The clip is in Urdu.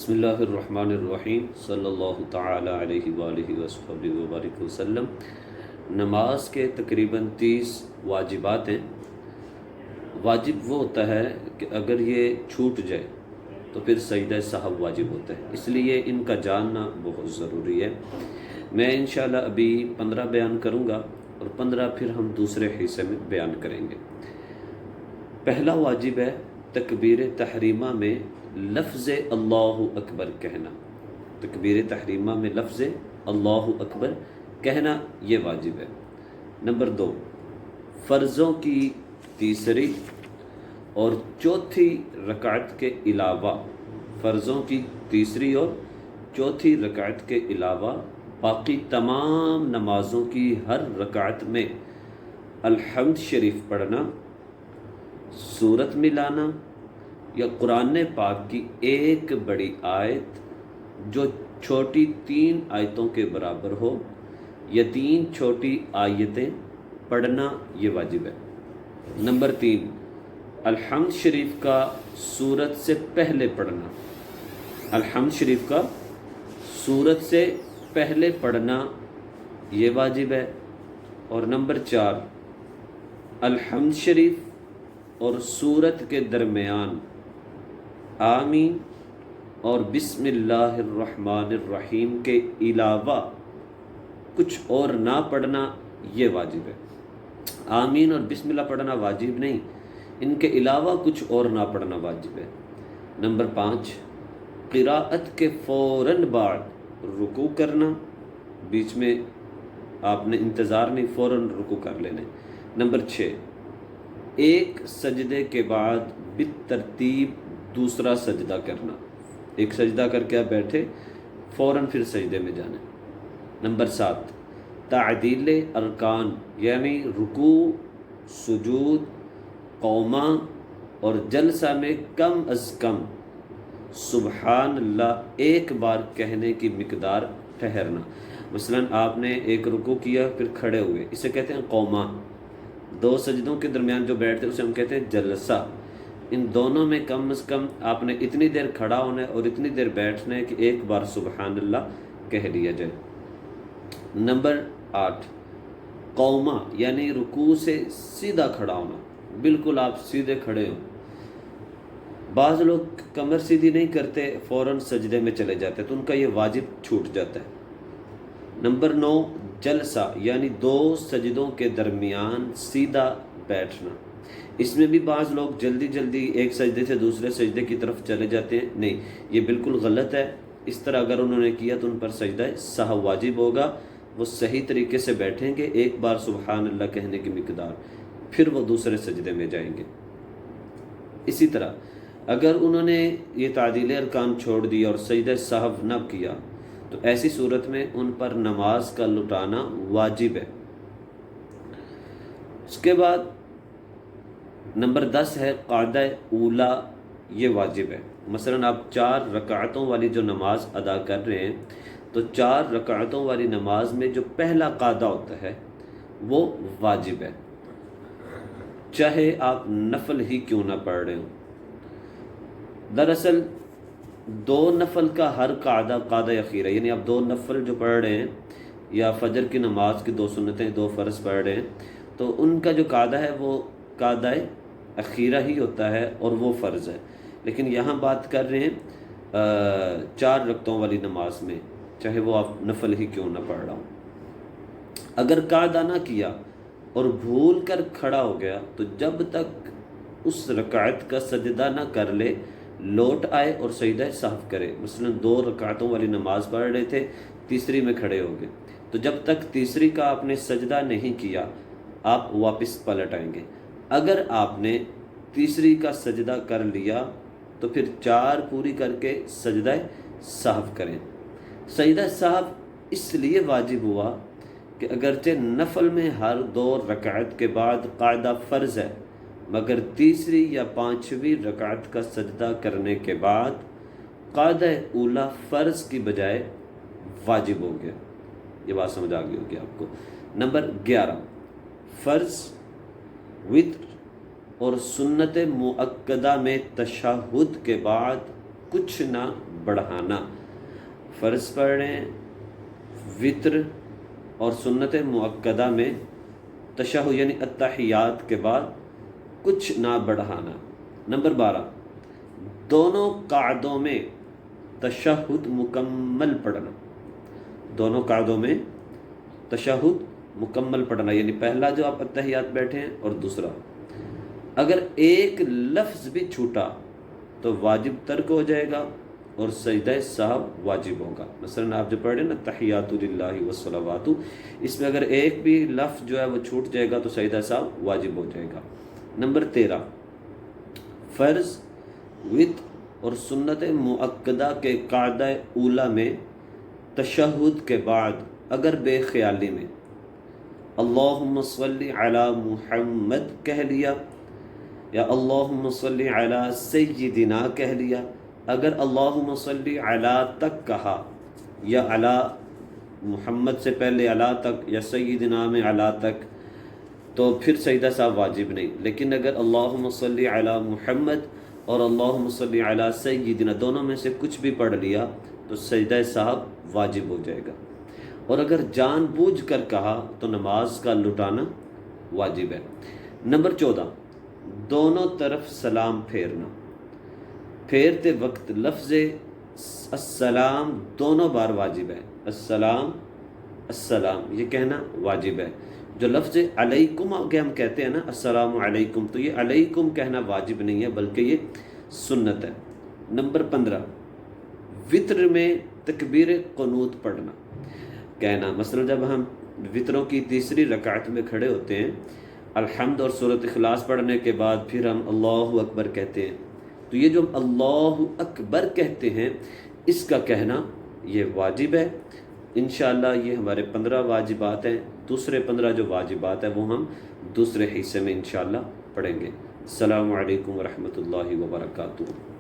بسم اللہ الرحمن الرحیم صلی اللہ تعالی علیہ وآلہ وصحبہ وبارک وسلم۔ نماز کے تقریباً 30 واجبات ہیں۔ واجب وہ ہوتا ہے کہ اگر یہ چھوٹ جائے تو پھر سجدہ سہو واجب ہوتا ہے، اس لیے ان کا جاننا بہت ضروری ہے۔ میں انشاءاللہ ابھی 15 بیان کروں گا اور 15 پھر ہم دوسرے حصے میں بیان کریں گے۔ پہلا واجب ہے تکبیر تحریمہ میں لفظ اللہ اکبر کہنا۔ تکبیر تحریمہ میں لفظ اللہ اکبر کہنا یہ واجب ہے۔ نمبر 2، فرضوں کی تیسری اور چوتھی رکعت کے علاوہ، فرضوں کی تیسری اور چوتھی رکعت کے علاوہ باقی تمام نمازوں کی ہر رکعت میں الحمد شریف پڑھنا، سورت ملانا یا قرآن پاک کی ایک بڑی آیت جو چھوٹی 3 آیتوں کے برابر ہو یا 3 چھوٹی آیتیں پڑھنا یہ واجب ہے۔ نمبر 3، الحمد شریف کا سورت سے پہلے پڑھنا، الحمد شریف کا سورت سے پہلے پڑھنا یہ واجب ہے۔ اور نمبر 4، الحمد شریف اور سورت کے درمیان آمین اور بسم اللہ الرحمن الرحیم کے علاوہ کچھ اور نہ پڑھنا یہ واجب ہے۔ آمین اور بسم اللہ پڑھنا واجب نہیں، ان کے علاوہ کچھ اور نہ پڑھنا واجب ہے۔ نمبر 5، قراءت کے فوراً بعد رکوع کرنا، بیچ میں آپ نے انتظار نہیں، فوراً رکوع کر لینے۔ نمبر 6، ایک سجدے کے بعد بالترتیب دوسرا سجدہ کرنا، ایک سجدہ کر کے آپ بیٹھے فوراً پھر سجدے میں جانا۔ نمبر 7، تعدیل ارکان یعنی رکوع، سجود، قومہ اور جلسہ میں کم از کم سبحان اللہ ایک بار کہنے کی مقدار ٹھہرنا۔ مثلاً آپ نے ایک رکوع کیا پھر کھڑے ہوئے، اسے کہتے ہیں قومہ۔ 2 سجدوں کے درمیان جو بیٹھتے ہیں اسے ہم کہتے ہیں جلسہ۔ ان دونوں میں کم از کم آپ نے اتنی دیر کھڑا ہونا ہے اور اتنی دیر بیٹھنا ہے کہ ایک بار سبحان اللہ کہہ لیا جائے۔ نمبر 8، قومہ یعنی رکوع سے سیدھا کھڑا ہونا، بالکل آپ سیدھے کھڑے ہوں۔ بعض لوگ کمر سیدھی نہیں کرتے، فوراً سجدے میں چلے جاتے تو ان کا یہ واجب چھوٹ جاتا ہے۔ نمبر 9، جلسہ یعنی 2 سجدوں کے درمیان سیدھا بیٹھنا۔ اس میں بھی بعض لوگ جلدی جلدی ایک سجدے سے دوسرے سجدے کی طرف چلے جاتے ہیں، نہیں، یہ بالکل غلط ہے۔ اس طرح اگر انہوں نے کیا تو ان پر سجدہ سہو واجب ہوگا۔ وہ صحیح طریقے سے بیٹھیں گے، ایک بار سبحان اللہ کہنے کی مقدار، پھر وہ دوسرے سجدے میں جائیں گے۔ اسی طرح اگر انہوں نے یہ تعدیل ارکان چھوڑ دی اور سجدہ سہو نہ کیا تو ایسی صورت میں ان پر نماز کا لٹانا واجب ہے۔ اس کے بعد نمبر 10 ہے قعدہ اولا، یہ واجب ہے۔ مثلا آپ 4 رکعتوں والی جو نماز ادا کر رہے ہیں تو 4 رکعتوں والی نماز میں جو پہلا قعدہ ہوتا ہے وہ واجب ہے، چاہے آپ نفل ہی کیوں نہ پڑھ رہے ہوں۔ دراصل 2 نفل کا ہر قعدہ قعدہ اخیرہ، یعنی آپ 2 نفل جو پڑھ رہے ہیں یا فجر کی نماز کی 2 سنتیں 2 فرض پڑھ رہے ہیں تو ان کا جو قعدہ ہے وہ قعدہ اخیرہ ہی ہوتا ہے اور وہ فرض ہے۔ لیکن یہاں بات کر رہے ہیں 4 رکعتوں والی نماز میں، چاہے وہ آپ نفل ہی کیوں نہ پڑھ رہا ہوں۔ اگر قعدہ نہ کیا اور بھول کر کھڑا ہو گیا تو جب تک اس رکعت کا سجدہ نہ کر لے لوٹ آئے اور سجدہ سہو کرے۔ مثلا 2 رکعتوں والی نماز پڑھ رہے تھے، تیسری میں کھڑے ہو گئے تو جب تک تیسری کا آپ نے سجدہ نہیں کیا آپ واپس پلٹ آئیں گے۔ اگر آپ نے تیسری کا سجدہ کر لیا تو پھر 4 پوری کر کے سجدہ سہو کریں۔ سجدہ سہو اس لیے واجب ہوا کہ اگرچہ نفل میں ہر 2 رکعت کے بعد قاعدہ فرض ہے، مگر تیسری یا 5ویں رکعت کا سجدہ کرنے کے بعد قاعدہ اولا فرض کی بجائے واجب ہو گیا۔ یہ بات سمجھ آ گئی ہوگی آپ کو۔ نمبر 11، فرض، وتر اور سنت مؤکدہ میں تشہد کے بعد کچھ نہ بڑھانا۔ فرض پڑھیں وطر اور سنت مؤکدہ میں تشہد یعنی التحیات کے بعد کچھ نہ بڑھانا۔ نمبر 12 دونوں قعدوں میں تشہد مکمل پڑھنا۔ دونوں قعدوں میں تشہد مکمل پڑھنا، یعنی پہلا جو آپ التحیات بیٹھے ہیں اور دوسرا۔ اگر ایک لفظ بھی چھوٹا تو واجب ترک ہو جائے گا اور سجدہ سہو واجب ہوگا۔ مثلا آپ جو پڑھ رہے ہیں نا تحیات للہ والصلوات، اس میں اگر ایک بھی لفظ جو ہے وہ چھوٹ جائے گا تو سجدہ سہو واجب ہو جائے گا۔ نمبر 13 فرض وطر اور سنت مؤکدہ کے قاعدہ اولا میں تشہد کے بعد اگر بے خیالی میں اللہم صلی علی محمد کہہ لیا یا اللہم صلی علی سیدنا کہہ لیا، اگر اللہم صلی علی تک کہا یا علی محمد سے پہلے علی تک یا سیدنا میں علی تک تو پھر سجدہ صاحب واجب نہیں، لیکن اگر اللہم صلی علی محمد اور اللہم صلی علی سیدنا دونوں میں سے کچھ بھی پڑھ لیا تو سجدہ صاحب واجب ہو جائے گا۔ اور اگر جان بوجھ کر کہا تو نماز کا لٹانا واجب ہے۔ نمبر 14 دونوں طرف سلام پھیرنا۔ پھیرتے وقت لفظ السلام دونوں بار واجب ہے۔ السلام السلام یہ کہنا واجب ہے۔ جو لفظ علیکم کے ہم کہتے ہیں نا السلام علیکم، تو یہ علیکم کہنا واجب نہیں ہے بلکہ یہ سنت ہے۔ نمبر 15 وطر میں تکبیر قنوت پڑھنا کہنا۔ مثلا جب ہم وطروں کی تیسری رکعت میں کھڑے ہوتے ہیں، الحمد اور سورۃ اخلاص پڑھنے کے بعد پھر ہم اللہ اکبر کہتے ہیں، تو یہ جو ہم اللہ اکبر کہتے ہیں اس کا کہنا یہ واجب ہے۔ انشاءاللہ یہ ہمارے 15 واجبات ہیں۔ دوسرے 15 جو واجبات ہیں وہ ہم دوسرے حصے میں انشاءاللہ پڑھیں گے۔ السلام علیکم ورحمۃ اللہ وبرکاتہ۔